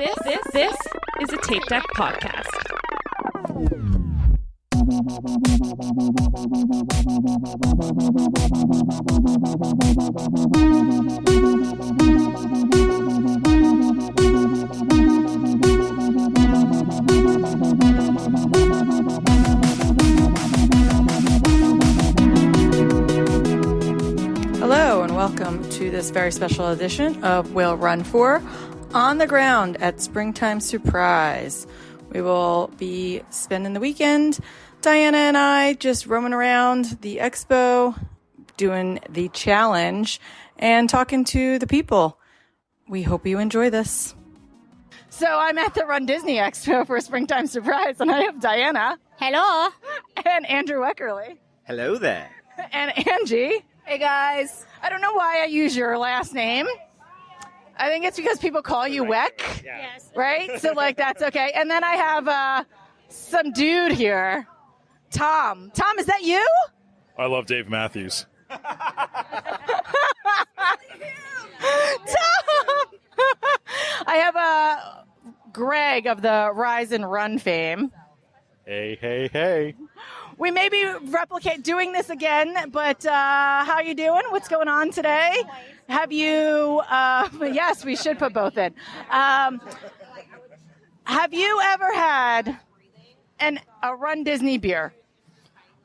This is a Tape Deck podcast. Hello and welcome to this very special edition of We'll Run For on the ground at Springtime Surprise. We will be spending the weekend, Diana and I, just roaming around the expo, doing the challenge, and talking to the people. We hope you enjoy this. So I'm at the RunDisney Expo for Springtime Surprise, and I have Diana. Hello. And Andrew Weckerly. Hello there. And Angie. Hey, guys. I don't know why I use your last name. I think it's because people call you Weck, Yes. right? So, that's okay. And then I have some dude here, Tom. Tom, is that you? I love Dave Matthews. Tom! I have Greg of the Rise and Run fame. Hey. We may be doing this again, but how you doing? What's going on today? Have you, yes, we should put both in. Have you ever had a RunDisney beer?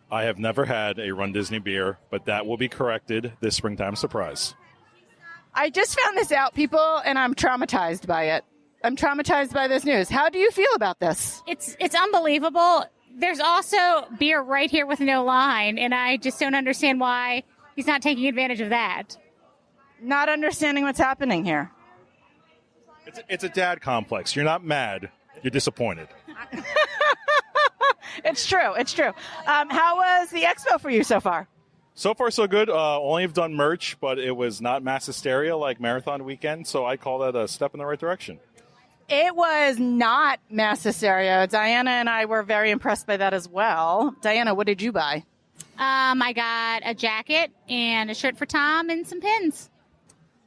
I have never had a RunDisney beer, but that will be corrected this Springtime Surprise. I just found this out, people, and I'm traumatized by it. I'm traumatized by this news. How do you feel about this? It's unbelievable. There's also beer right here with no line, and I just don't understand why he's not taking advantage of that. Not understanding what's happening here. It's a dad complex. You're not mad. You're disappointed. It's true. How was the expo for you so far? So far, so good. Only have done merch, but it was not mass hysteria like Marathon Weekend, so I call that a step in the right direction. It was not mass hysteria. Diana and I were very impressed by that as well. Diana, what did you buy? I got a jacket and a shirt for Tom and some pins.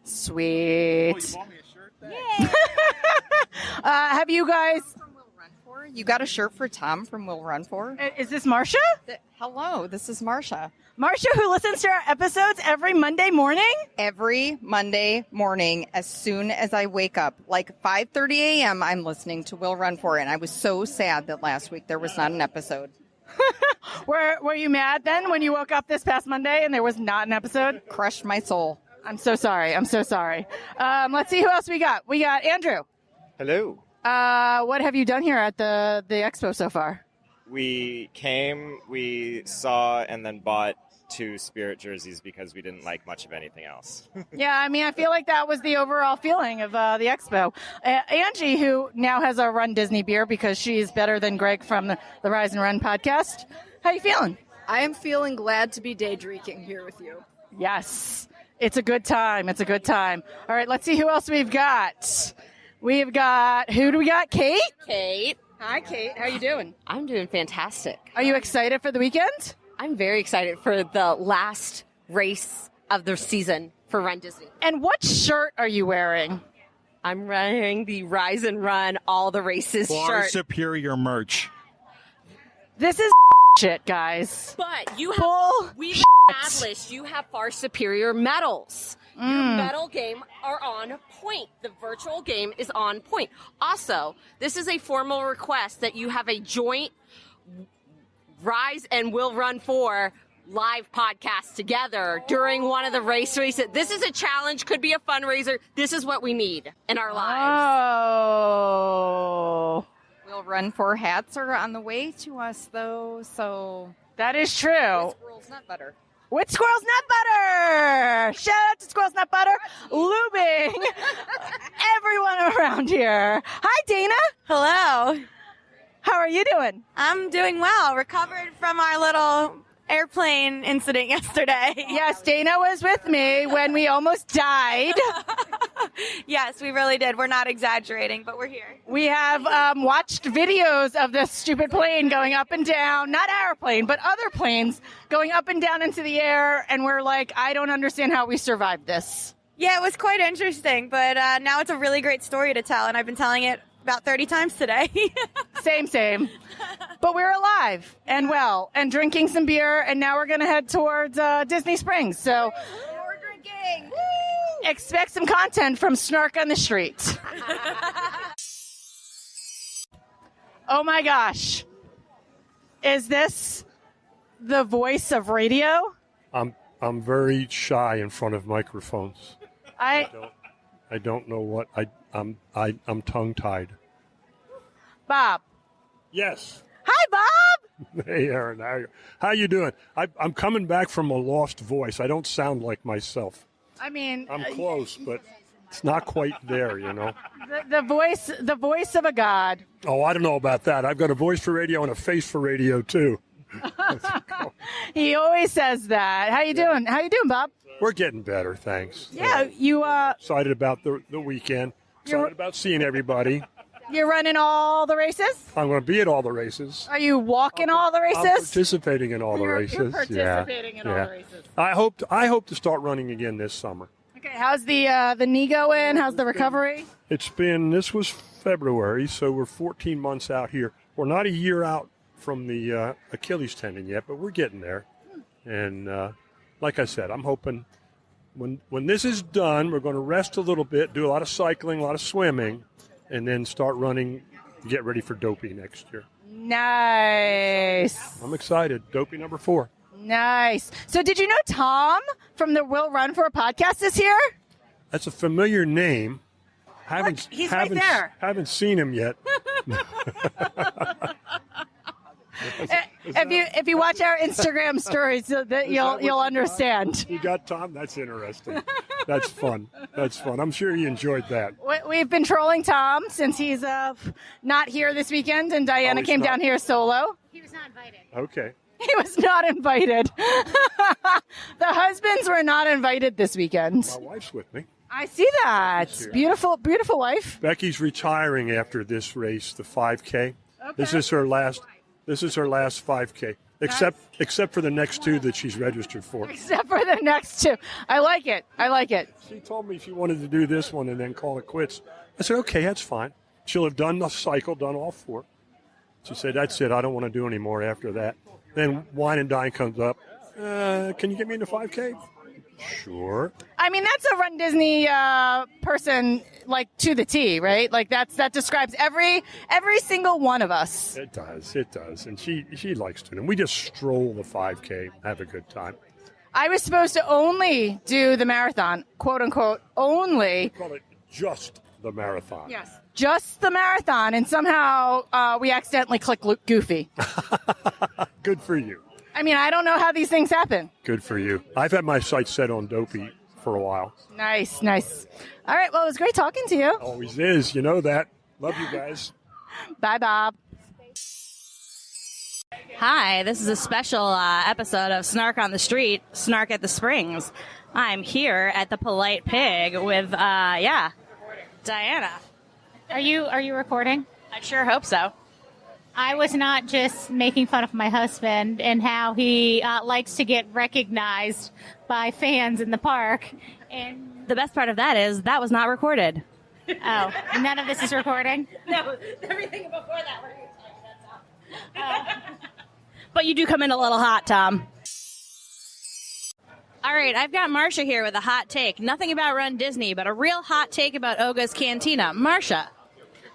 Sweet. Oh, you bought me a shirt then? Yay! Have you guys... From Will Run For? You got a shirt for Tom from Will Run For? Is this Marcia? Hello, this is Marcia. Marcia, who listens to our episodes every Monday morning? Every Monday morning, as soon as I wake up, like 5:30 a.m., I'm listening to Will Run For, and I was so sad that last week there was not an episode. Were you mad then when you woke up this past Monday and there was not an episode? Crushed my soul. I'm so sorry. Let's see who else we got. We got Andrew. Hello. What have you done here at the expo so far? We came, we saw, and then bought 2 Spirit jerseys because we didn't like much of anything else. Yeah, I feel like that was the overall feeling of the expo. Angie, who now has a RunDisney beer because she's better than Greg from the Rise and Run podcast. How you feeling? I am feeling glad to be day drinking here with you. Yes, it's a good time. All right, let's see who else we've got. Who do we got? Kate? Kate. Hi, Kate. How you doing? I'm doing fantastic. Are you excited for the weekend? I'm very excited for the last race of the season for RunDisney. And what shirt are you wearing? I'm wearing the Rise and Run All the Races Far shirt. superior merch. This is shit, guys. But you Bull have, we've shit. established you have far superior medals. Your medal game are on point. The virtual game is on point. Also, this is a formal request that you have a joint Rise and Will Run For live podcast together during one of the races. This is a challenge, could be a fundraiser. This is what we need in our lives. Oh. Will Run For hats are on the way to us, though, so... That is true. With Squirrel's Nut Butter. With Squirrel's Nut Butter! Shout out to Squirrel's Nut Butter, lubing everyone around here. Hi, Dana. Hello. How are you doing? I'm doing well. Recovered from our little airplane incident yesterday. Yes, Dana was with me when we almost died. Yes, we really did. We're not exaggerating, but we're here. We have watched videos of this stupid plane going up and down, not our plane, but other planes going up and down into the air, and we're like, I don't understand how we survived this. Yeah, it was quite interesting, but now it's a really great story to tell, and I've been telling it about 30 times today. Same. But we're alive and well and drinking some beer, and now we're going to head towards Disney Springs. So We're drinking. expect some content from Snark on the Street. Oh my gosh. Is this the voice of radio? I'm very shy in front of microphones. I don't know what I'm tongue-tied. Bob. Yes. Hi, Bob. Hey, Erin. How you doing? I'm coming back from a lost voice. I don't sound like myself. I mean, I'm close, but it's not quite there, you know. the voice of a god. Oh, I don't know about that. I've got a voice for radio and a face for radio too. He always says that. How you doing? How you doing, Bob? We're getting better, thanks. Yeah, you Excited about the weekend. Excited about seeing everybody. you're running all the races? I'm going to be at all the races. Are you walking all the races? I'm participating in all the races. You're participating in all the races. I hope to start running again this summer. Okay, how's the knee going? How's the recovery? This was February, so we're 14 months out here. We're not a year out from the Achilles tendon yet, but we're getting there. And like I said, I'm hoping when this is done, we're going to rest a little bit, do a lot of cycling, a lot of swimming, and then start running, get ready for Dopey next year. Nice. I'm excited. Dopey number 4. Nice. So did you know Tom from the Will Run For podcast is here? That's a familiar name. He's right there. Haven't seen him yet. If you watch our Instagram stories, you'll understand. You got Tom? That's interesting. That's fun. I'm sure he enjoyed that. We've been trolling Tom since he's not here this weekend, and Diana came down here solo. He was not invited. Okay. He was not invited. The husbands were not invited this weekend. My wife's with me. I see that. Beautiful, beautiful wife. Becky's retiring after this race, the 5K. Okay. This is her last 5K, except for the next 2 that she's registered for. Except for the next 2. I like it. She told me she wanted to do this one and then call it quits. I said, okay, that's fine. She'll have done the cycle, done all 4. She said, that's it. I don't want to do any more after that. Then Wine and Dine comes up. Can you get me into 5K? Sure. I mean, that's a RunDisney person, like, to the T, right? Like, that describes every single one of us. It does. And she likes to. And we just stroll the 5K, have a good time. I was supposed to only do the marathon, quote unquote, only. We call it just the marathon. Yes. Just the marathon, and somehow we accidentally clicked Goofy. Good for you. I mean, I don't know how these things happen. Good for you. I've had my sights set on Dopey for a while. Nice. All right, well, it was great talking to you. Always is. You know that. Love you guys. Bye, Bob. Hi, this is a special episode of Snark on the Street, Snark at the Springs. I'm here at the Polite Pig with, Diana. Are you recording? I sure hope so. I was not just making fun of my husband and how he likes to get recognized by fans in the park. And the best part of that is that was not recorded. Oh, none of this is recording? No, everything before that we're going to tell you, that's all. But you do come in a little hot, Tom. All right, I've got Marsha here with a hot take. Nothing about RunDisney, but a real hot take about Oga's Cantina. Marsha.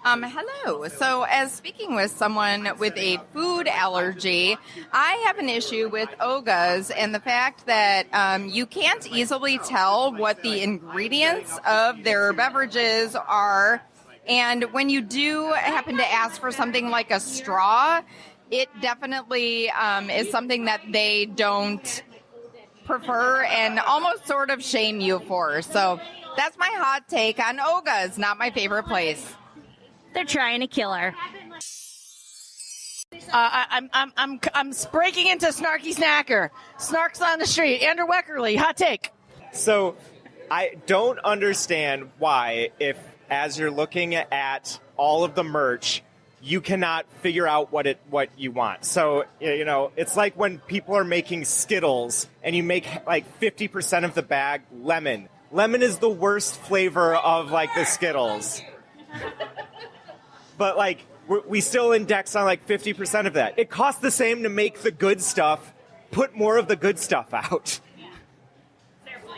Hello. So, as speaking with someone with a food allergy, I have an issue with Oga's and the fact that you can't easily tell what the ingredients of their beverages are. And when you do happen to ask for something like a straw, it definitely is something that they don't prefer and almost sort of shame you for. So, that's my hot take on Oga's, not my favorite place. They're trying to kill her. I'm breaking into Snarky Snacker. Snarks on the Street. Andrew Weckerly, hot take. So I don't understand why, if as you're looking at all of the merch, you cannot figure out what you want. So, you know, it's like when people are making Skittles and you make like 50% of the bag lemon. Lemon is the worst flavor of like the Skittles. But like we still index on like 50% of that. It costs the same to make the good stuff. Put more of the good stuff out.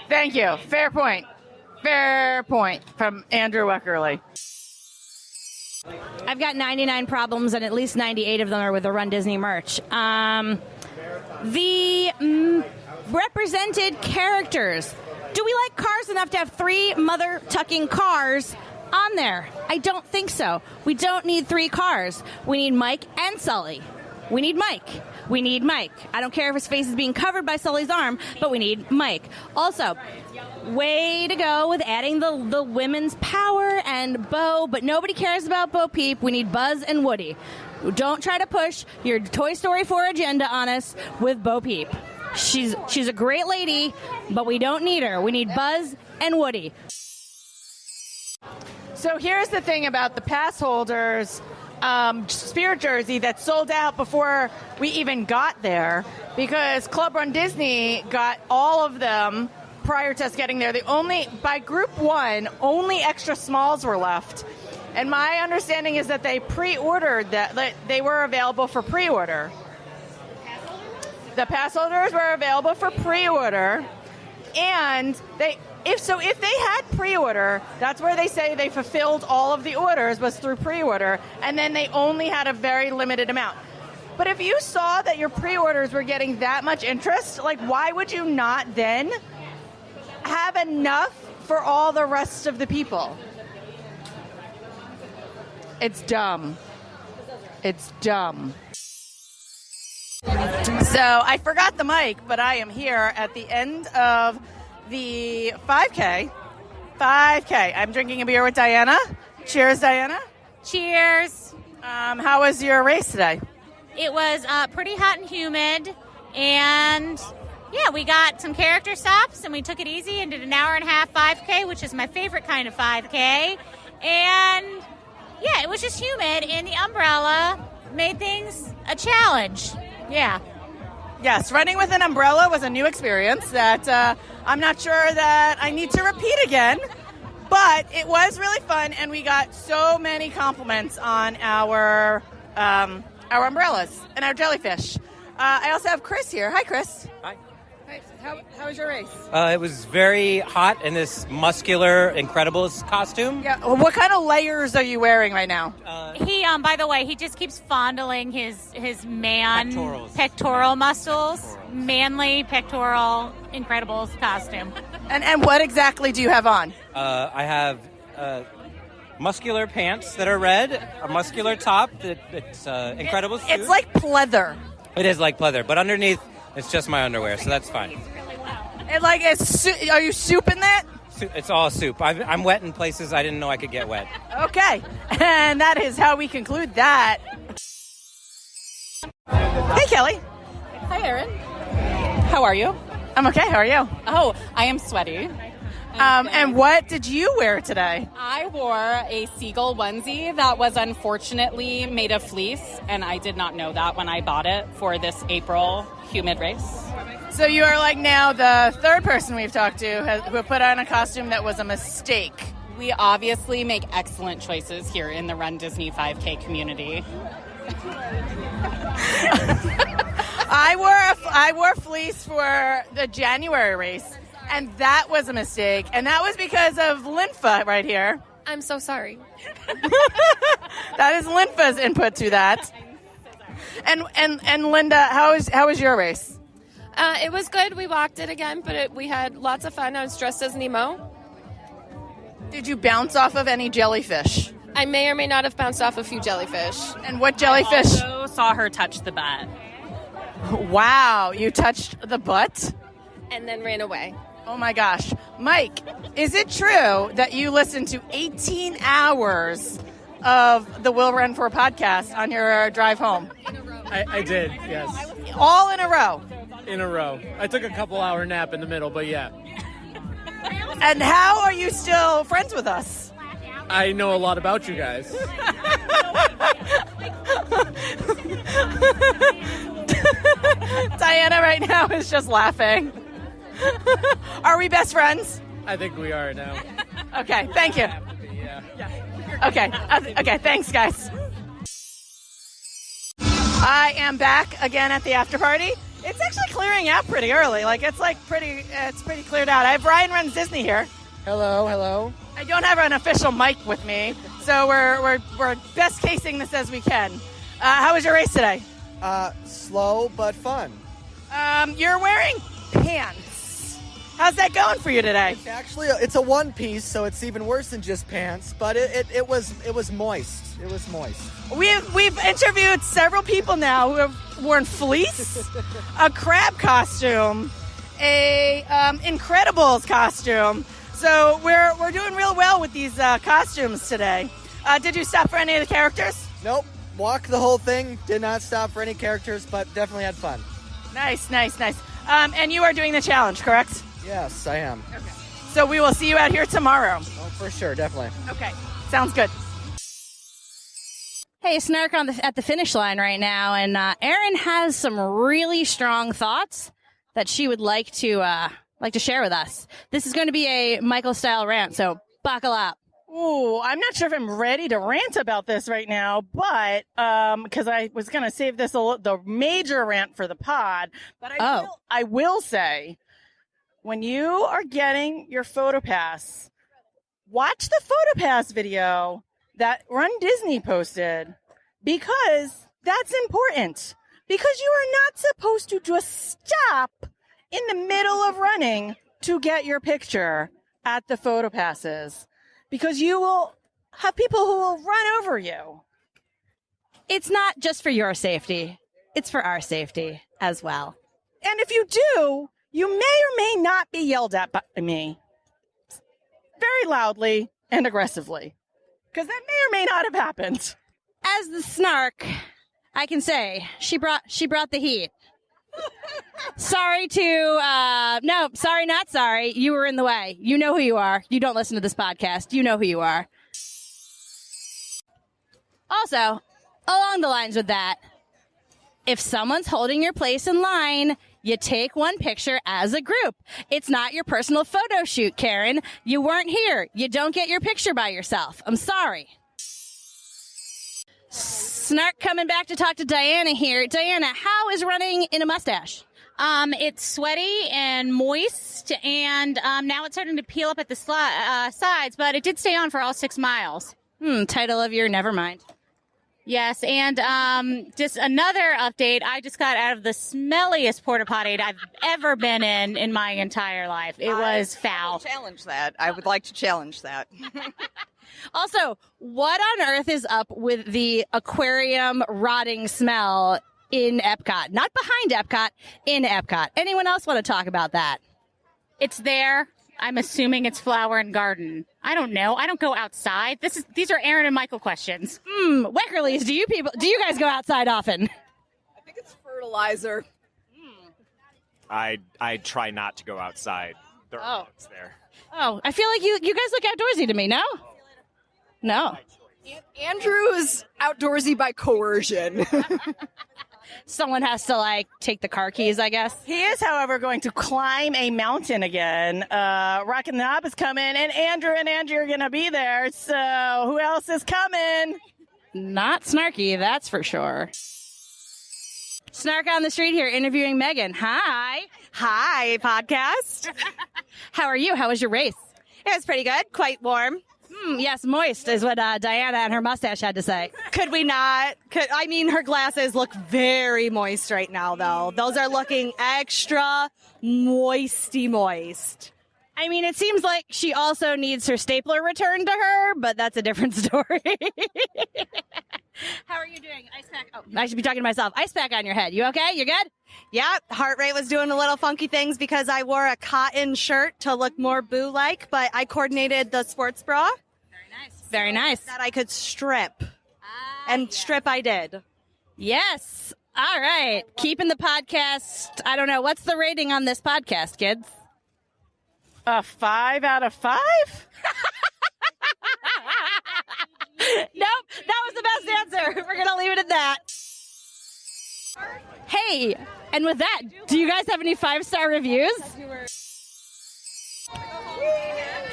Thank you. Fair point. Fair point from Andrew Weckerly. I've got 99 problems, and at least 98 of them are with the Run Disney merch. The represented characters. Do we like Cars enough to have 3 mother-tucking cars on there? I don't think so. We don't need 3 cars. We need Mike and Sully. We need Mike. We need Mike. I don't care if his face is being covered by Sully's arm, but we need Mike. Also, way to go with adding the women's power and Bo, but nobody cares about Bo Peep. We need Buzz and Woody. Don't try to push your Toy Story 4 agenda on us with Bo Peep. She's a great lady, but we don't need her. We need Buzz and Woody. So here's the thing about the pass holders Spirit jersey that sold out before we even got there, because Club Run Disney got all of them prior to us getting there. By group 1, only extra smalls were left. And my understanding is that they pre-ordered that they were available for pre-order. The pass holders were available for pre-order, and if they had pre-order, that's where they say they fulfilled all of the orders was through pre-order, and then they only had a very limited amount. But if you saw that your pre-orders were getting that much interest, like, why would you not then have enough for all the rest of the people? It's dumb. It's dumb. So I forgot the mic, but I am here at the end of the 5K. I'm drinking a beer with Diana. Cheers, Diana. Cheers. How was your race today? It was pretty hot and humid, and yeah, we got some character stops, and we took it easy and did an hour and a half 5K, which is my favorite kind of 5K. And yeah, it was just humid, and the umbrella made things a challenge. Yeah. Yes, running with an umbrella was a new experience that I'm not sure that I need to repeat again, but it was really fun, and we got so many compliments on our umbrellas and our jellyfish. I also have Chris here. Hi, Chris. Hi. How was your race? It was very hot in this muscular Incredibles costume. Yeah. Well, what kind of layers are you wearing right now? He, by the way, he just keeps fondling his pectoral muscles. Manly pectoral Incredibles costume. And what exactly do you have on? I have muscular pants that are red, a muscular top that's Incredibles suit. It's like pleather. It is like pleather, but underneath it's just my underwear, so that's fine. And are you soup in that? It's all soup. I'm wet in places I didn't know I could get wet. Okay, and that is how we conclude that. Hey, Kelly. Hi, Erin. How are you? I'm okay. How are you? Oh, I am sweaty. And what did you wear today? I wore a seagull onesie that was unfortunately made of fleece, and I did not know that when I bought it for this April humid race. So you are like now the third person we've talked to who put on a costume that was a mistake. We obviously make excellent choices here in the Run Disney 5K community. I wore fleece for the January race, and that was a mistake. And that was because of Linfa right here. I'm so sorry. That is Linfa's input to that. And Linda, how was your race? It was good. We walked it again, but we had lots of fun. I was dressed as Nemo. Did you bounce off of any jellyfish? I may or may not have bounced off a few jellyfish. And what jellyfish? I also saw her touch the butt. Wow, you touched the butt? And then ran away. Oh my gosh. Mike, is it true that you listened to 18 hours of the Will Run For podcast on your drive home? I did, yes. All in a row? In a row. I took a couple-hour nap in the middle, but yeah. And how are you still friends with us? I know a lot about you guys. Diana right now is just laughing. Are we best friends? I think we are now. Okay, thank you. Okay, okay, thanks, guys. I am back again at the after party. It's actually clearing out pretty early. It's pretty cleared out. I have Ryan Runs Disney here. Hello. I don't have an official mic with me, so we're best casing this as we can. How was your race today? Slow but fun. You're wearing pants. How's that going for you today? It's a one piece, so it's even worse than just pants. But it was moist. It was moist. We've interviewed several people now who have worn fleece, a crab costume, a Incredibles costume. So we're doing real well with these costumes today. Did you stop for any of the characters? Nope. Walked the whole thing. Did not stop for any characters, but definitely had fun. Nice. And you are doing the challenge, correct? Yes, I am. Okay. So we will see you out here tomorrow. Oh, for sure, definitely. Okay, sounds good. Hey, Snark at the finish line right now, and Erin has some really strong thoughts that she would like to share with us. This is going to be a Michael-style rant, so buckle up. Ooh, I'm not sure if I'm ready to rant about this right now, but because I was going to save the major rant for the pod. But I will say, when you are getting your PhotoPass, watch the PhotoPass video that RunDisney posted, because that's important. Because you are not supposed to just stop in the middle of running to get your picture at the PhotoPasses, because you will have people who will run over you. It's not just for your safety. It's for our safety as well. And if you do, you may or may not be yelled at by me very loudly and aggressively, because that may or may not have happened. As the Snark, I can say she brought the heat. Sorry, not sorry. You were in the way. You know who you are. You don't listen to this podcast. You know who you are. Also, along the lines with that, if someone's holding your place in line, you take one picture as a group. It's not your personal photo shoot, Karen. You weren't here. You don't get your picture by yourself. I'm sorry. Snark coming back to talk to Diana here. Diana, how is running in a mustache? It's sweaty and moist, and now it's starting to peel up at the sides, but it did stay on for all 6 miles. Title of your Nevermind. Yes, and just another update. I just got out of the smelliest porta potty I've ever been in my entire life. It was foul. I would like to challenge that. Also, what on earth is up with the aquarium rotting smell in Epcot? Not behind Epcot, in Epcot. Anyone else want to talk about that? It's there. I'm assuming it's Flower and Garden. I don't know. I don't go outside. These are Erin and Michael questions. Weckerlies, do you guys go outside often? I think it's fertilizer. I try not to go outside. There are bugs there. Oh, I feel like you guys look outdoorsy to me, no? No. Andrew's outdoorsy by coercion. Someone has to, take the car keys, I guess. He is, however, going to climb a mountain again. Rockin' the Knob is coming, and Andrew are going to be there. So who else is coming? Not Snarky, that's for sure. Snark on the street here interviewing Megan. Hi. Hi, podcast. How are you? How was your race? It was pretty good. Quite warm. Yes, moist is what Diana and her mustache had to say. Could we not? Her glasses look very moist right now, though. Those are looking extra moisty moist. It seems like she also needs her stapler returned to her, but that's a different story. How are you doing? Ice pack. Oh, I should be talking to myself. Ice pack on your head. You okay? You good? Yeah, heart rate was doing a little funky things because I wore a cotton shirt to look more boo-like, but I coordinated the sports bra. Very nice. That I could strip. Strip I did. Yes. All right. Keeping the podcast. I don't know. What's the rating on this podcast, kids? 5 out of 5? Nope. That was the best answer. We're going to leave it at that. Hey, and with that, do you guys have any 5-star reviews?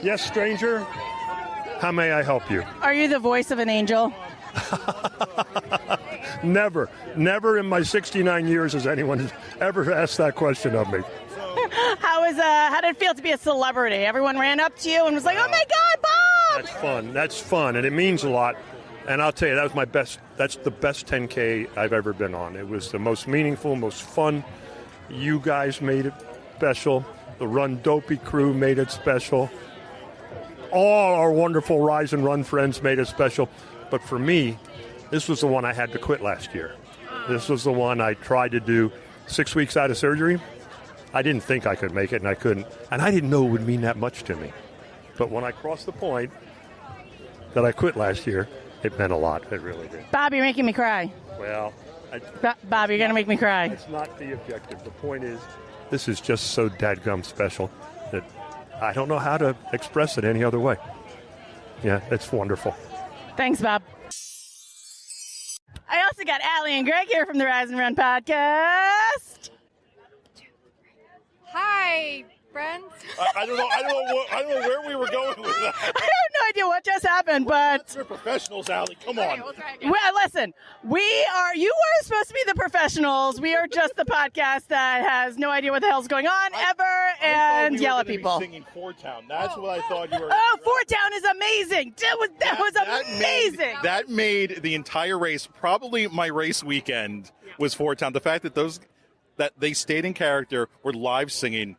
Yes, stranger. How may I help you? Are you the voice of an angel? Never in my 69 years has anyone ever asked that question of me. How did it feel to be a celebrity? Everyone ran up to you and was like, "Oh my God, Bob!" That's fun, and it means a lot. And I'll tell you, that's the best 10K I've ever been on. It was the most meaningful, most fun. You guys made it special. The Run Dopey crew made it special. All our wonderful Rise and Run friends made it special. But for me, this was the one I had to quit last year. This was the one I tried to do 6 weeks out of surgery. I didn't think I could make it, and I couldn't. And I didn't know it would mean that much to me. But when I crossed the point that I quit last year, it meant a lot. It really did. Bob, you're making me cry. Well, Bob, you're going to make me cry. It's not the objective. The point is, this is just so dadgum special that I don't know how to express it any other way. Yeah, it's wonderful. Thanks, Bob. I also got Allie and Greg here from the Rise and Run podcast. Hi, friends. I don't know where we were going with that. I have no idea what just happened, but We're professionals, Allie. Come on. well, listen, you are supposed to be the professionals. We are just the podcast that has no idea what the hell's going on ever and yell at people. Singing Fort Town. That's what I thought you were. Oh, Fort Town is amazing. That was amazing. That made the entire race, probably my race weekend, was Fort Town. The fact that they stayed in character, were live singing,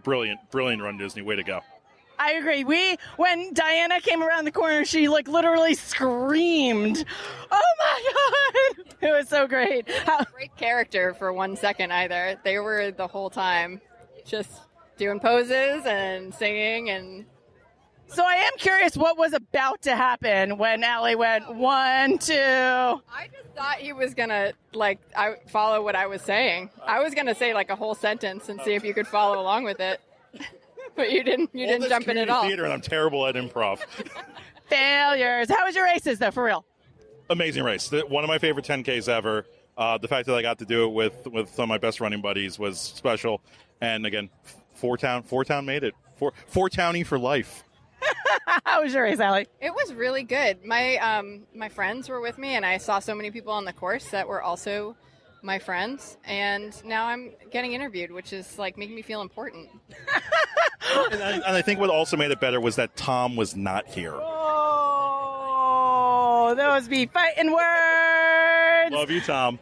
brilliant Run Disney. Way to go. I agree. When Diana came around the corner, she literally screamed, "Oh my God!" It was so great. Great character for 1 second either. They were the whole time just doing poses and singing and. So I am curious what was about to happen when Allie went 1, 2. I just thought he was gonna follow what I was saying. I was gonna say a whole sentence and see if you could follow along with it. But you didn't jump in at all. Theater, and I'm terrible at improv. Failures. How was your races, though, for real? Amazing race. One of my favorite 10Ks ever. The fact that I got to do it with some of my best running buddies was special. And again, Fort Town made it. Fort Townie for life. How was your race, Allie? It was really good. My friends were with me, and I saw so many people on the course that were also my friends. And now I'm getting interviewed, which is making me feel important. And I think what also made it better was that Tom was not here. Oh, those be fighting words. Love you, Tom.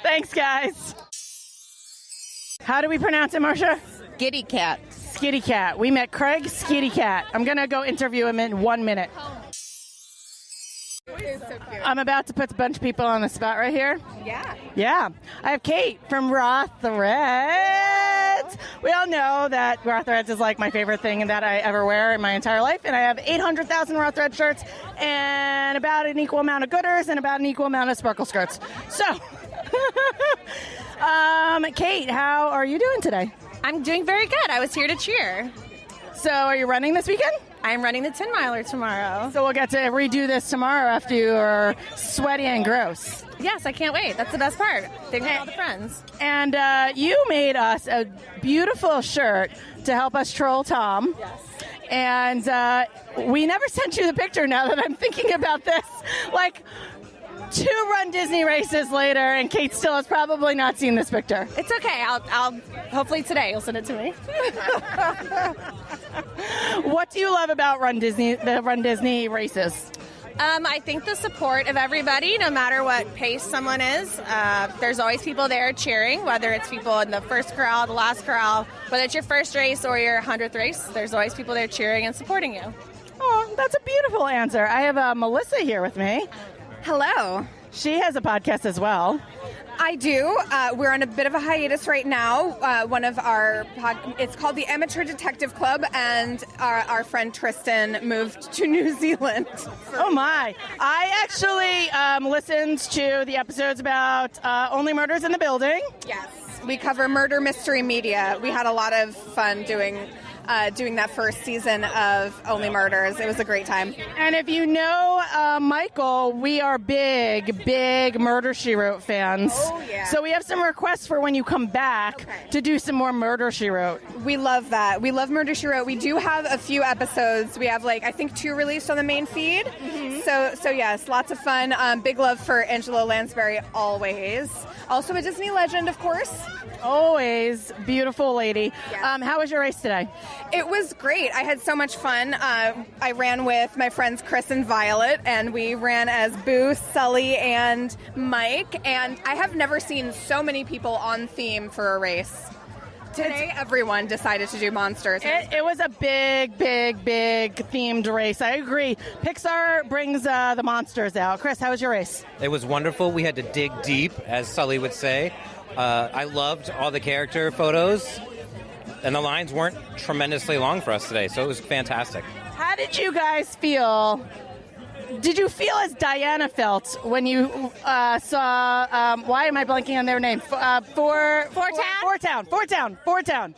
Thanks, guys. How do we pronounce it, Marcia? Skitty Cat. Skitty Cat. We met Craig Skitty Cat. I'm going to go interview him in 1 minute. I'm about to put a bunch of people on the spot right here. Yeah. I have Kate from Raw Threads. We all know that Raw Threads is my favorite thing that I ever wear in my entire life. And I have 800,000 Raw Thread shirts and about an equal amount of Gooders and about an equal amount of Sparkle skirts. So, Kate, how are you doing today? I'm doing very good. I was here to cheer. So are you running this weekend? I'm running the 10-miler tomorrow. So we'll get to redo this tomorrow after you're sweaty and gross. Yes, I can't wait. That's the best part. Thank you all the friends. And you made us a beautiful shirt to help us troll Tom. Yes. And we never sent you the picture now that I'm thinking about this. 2 Run Disney races later, and Kate still has probably not seen this picture. It's okay. I'll hopefully today you'll send it to me. What do you love about the Run Disney races? I think the support of everybody, no matter what pace someone is, there's always people there cheering, whether it's people in the first corral, the last corral, whether it's your first race or your 100th race, there's always people there cheering and supporting you. Oh, that's a beautiful answer. I have Melissa here with me. Hello. She has a podcast as well. I do. We're on a bit of a hiatus right now. It's called the Amateur Detective Club, and our friend Tristan moved to New Zealand. Oh my. I actually listened to the episodes about Only Murders in the Building. Yes. We cover murder mystery media. We had a lot of fun doing doing that first season of Only Murders. It was a great time. And if you know Michael, we are big Murder, She Wrote fans. Oh, yeah. So we have some requests for when you come back to do some more Murder, She Wrote. We love that. We love Murder, She Wrote. We do have a few episodes. We have, I think 2 released on the main feed. Mm-hmm. So yes, lots of fun. Big love for Angela Lansbury always. Also a Disney legend, of course. Always. Beautiful lady. Yeah. How was your race today? It was great. I had so much fun. I ran with my friends Chris and Violet, and we ran as Boo, Sully, and Mike. And I have never seen so many people on theme for a race. Today, everyone decided to do monsters. It was a big themed race. I agree. Pixar brings the monsters out. Chris, how was your race? It was wonderful. We had to dig deep, as Sully would say. I loved all the character photos, and the lines weren't tremendously long for us today, so it was fantastic. How did you guys feel? Did you feel as Diana felt when you saw, why am I blanking on their name? Four Town.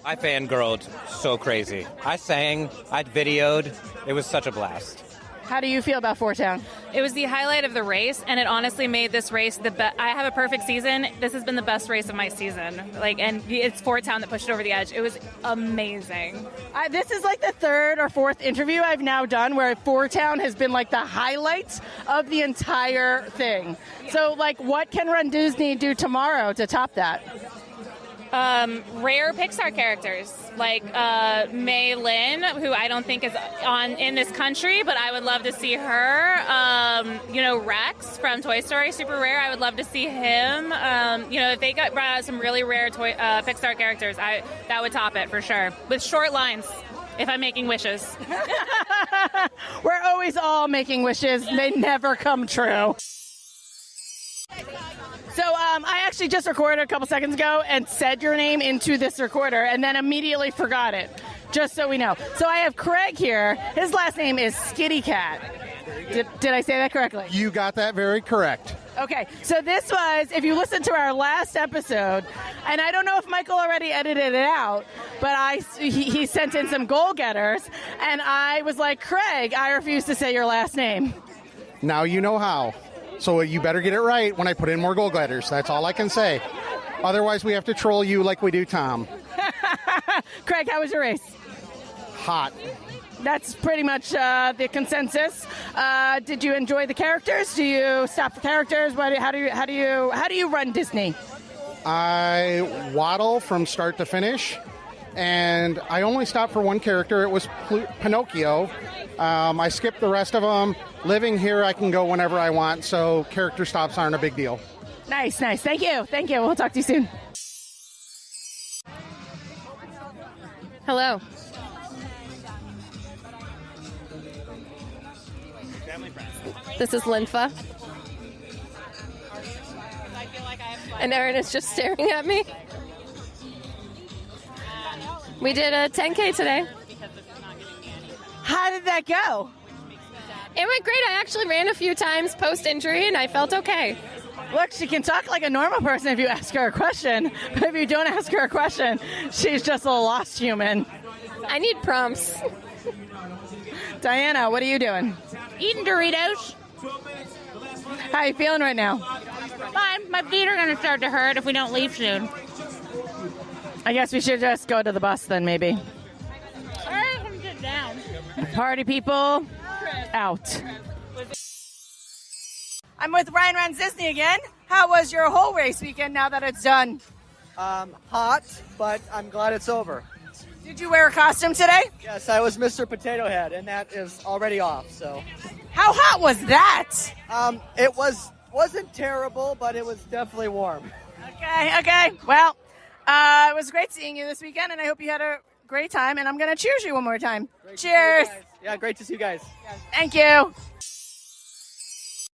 I fangirled so crazy. I sang, I videoed. It was such a blast. How do you feel about Four Town? It was the highlight of the race, and it honestly made this race the best. I have a perfect season. This has been the best race of my season. And it's Fort Town that pushed it over the edge. It was amazing. This is the 3rd or 4th interview I've now done where Fort Town has been the highlight of the entire thing. Yeah. So what can RunDisney do tomorrow to top that? Rare Pixar characters like Mei Lin, who I don't think is in this country, but I would love to see her. Rex from Toy Story, super rare. I would love to see him. If they brought out some really rare Pixar characters, that would top it for sure. With short lines, if I'm making wishes. We're always all making wishes. They never come true. So I actually just recorded a couple seconds ago and said your name into this recorder and then immediately forgot it, just so we know. So I have Craig here. His last name is Skitty Cat. Did I say that correctly? You got that very correct. Okay, so this was, if you listen to our last episode, and I don't know if Michael already edited it out, but he sent in some goal getters, and I was like, Craig, I refuse to say your last name. Now you know how. So you better get it right when I put in more goal getters. That's all I can say. Otherwise, we have to troll you like we do Tom. Craig, how was your race? Hot. That's pretty much the consensus. Did you enjoy the characters? Do you stop for characters? How do you run Disney? I waddle from start to finish, and I only stopped for one character. It was Pinocchio. I skipped the rest of them. Living here, I can go whenever I want, so character stops aren't a big deal. Nice. Thank you. We'll talk to you soon. Hello. This is Linfa. And Erin is just staring at me. We did a 10K today. How did that go? It went great. I actually ran a few times post-injury, and I felt okay. Look, she can talk like a normal person if you ask her a question. But if you don't ask her a question, she's just a lost human. I need prompts. Diana, what are you doing? Eating Doritos. How are you feeling right now? Fine. My feet are going to start to hurt if we don't leave soon. I guess we should just go to the bus then, maybe. All right, I'm get down. Party people, out. I'm with Ryan Runs Disney again. How was your whole race weekend now that it's done? Hot, but I'm glad it's over. Did you wear a costume today? Yes, I was Mr. Potato Head, and that is already off. So, how hot was that? It wasn't terrible, but it was definitely warm. Okay. Well, it was great seeing you this weekend, and I hope you had a great time. And I'm going to cheers you one more time. Cheers. Yeah, great to see you guys. Thank you.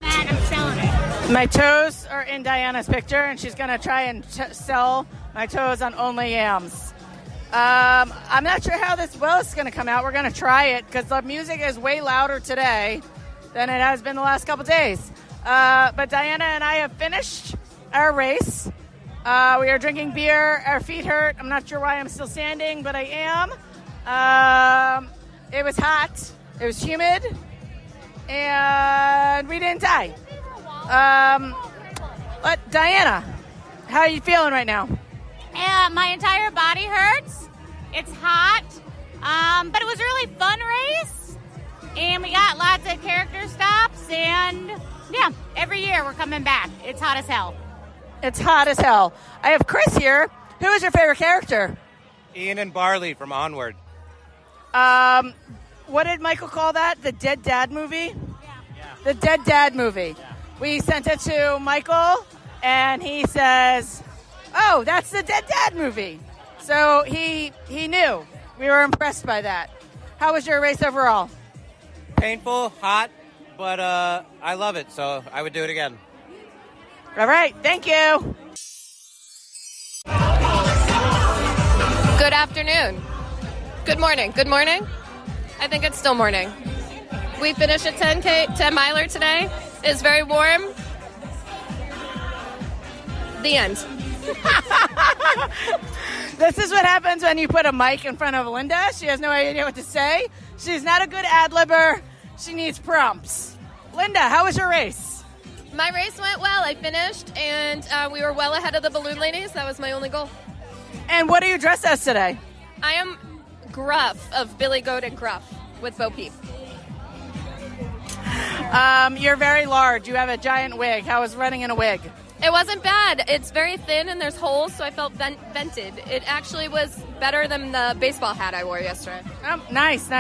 I'm selling it. My toes are in Diana's picture, and she's going to try and sell my toes on Only Yams. I'm not sure how this is going to come out. We're going to try it because the music is way louder today than it has been the last couple days. But Diana and I have finished our race. We are drinking beer. Our feet hurt. I'm not sure why I'm still standing, but I am. It was hot. It was humid. And we didn't die. But Diana, how are you feeling right now? My entire body hurts. It's hot. But it was a really fun race. And we got lots of character stops. And yeah, every year we're coming back. It's hot as hell. It's hot as hell. I have Chris here. Who is your favorite character? Ian and Barley from Onward. What did Michael call that? The Dead Dad movie? Yeah. The Dead Dad movie. Yeah. We sent it to Michael, and he says, "Oh, that's the Dead Dad movie." So he knew. We were impressed by that. How was your race overall? Painful, hot, but I love it, so I would do it again. All right, thank you. Good afternoon. Good morning. Good morning? I think it's still morning. We finished a 10 miler today. It's very warm. The end. This is what happens when you put a mic in front of Linda. She has no idea what to say. She's not a good ad-libber. She needs prompts. Linda, how was your race? My race went well. I finished, and we were well ahead of the balloon ladies. That was my only goal. And what are you dressed as today? I am Gruff of Billy Goat and Gruff with Bo Peep. You're very large. You have a giant wig. How was running in a wig? It wasn't bad. It's very thin and there's holes, so I felt vented. It actually was better than the baseball hat I wore yesterday. Nice.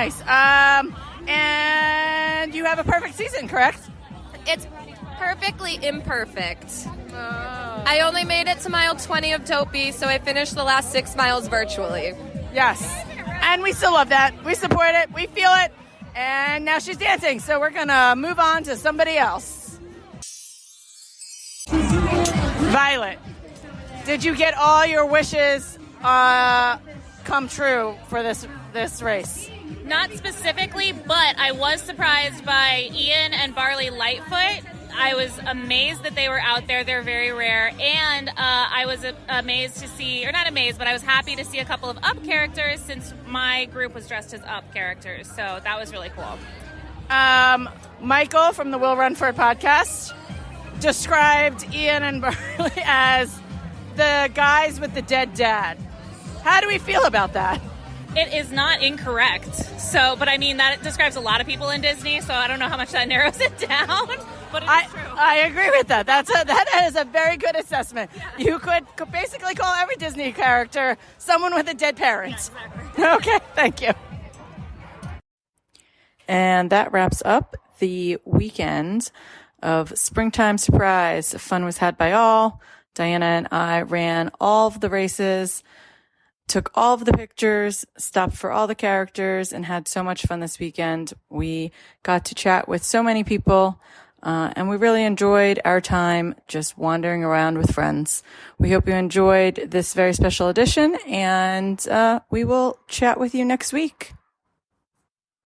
And you have a perfect season, correct? It's perfectly imperfect. I only made it to mile 20 of Dopey, so I finished the last 6 miles virtually. Yes. And we still love that. We support it. We feel it. And now she's dancing, so we're going to move on to somebody else. Violet, did you get all your wishes come true for this race? Not specifically, but I was surprised by Ian and Barley Lightfoot. I was amazed that they were out there. They're very rare. And I was amazed to see, or not amazed, but I was happy to see a couple of Up characters since my group was dressed as Up characters. So that was really cool. Michael from the Will Run For It podcast described Ian and Barley as the guys with the dead dad. How do we feel about that? It is not incorrect. So, but I mean, that describes a lot of people in Disney, so I don't know how much that narrows it down. But it's true. I agree with that. That is a very good assessment. Yeah. You could basically call every Disney character someone with a dead parent. Yeah, exactly. Okay, thank you. And that wraps up the weekend of Springtime Surprise. Fun was had by all. Diana and I ran all of the races, took all of the pictures, stopped for all the characters, and had so much fun this weekend. We got to chat with so many people, and we really enjoyed our time just wandering around with friends. We hope you enjoyed this very special edition, and we will chat with you next week.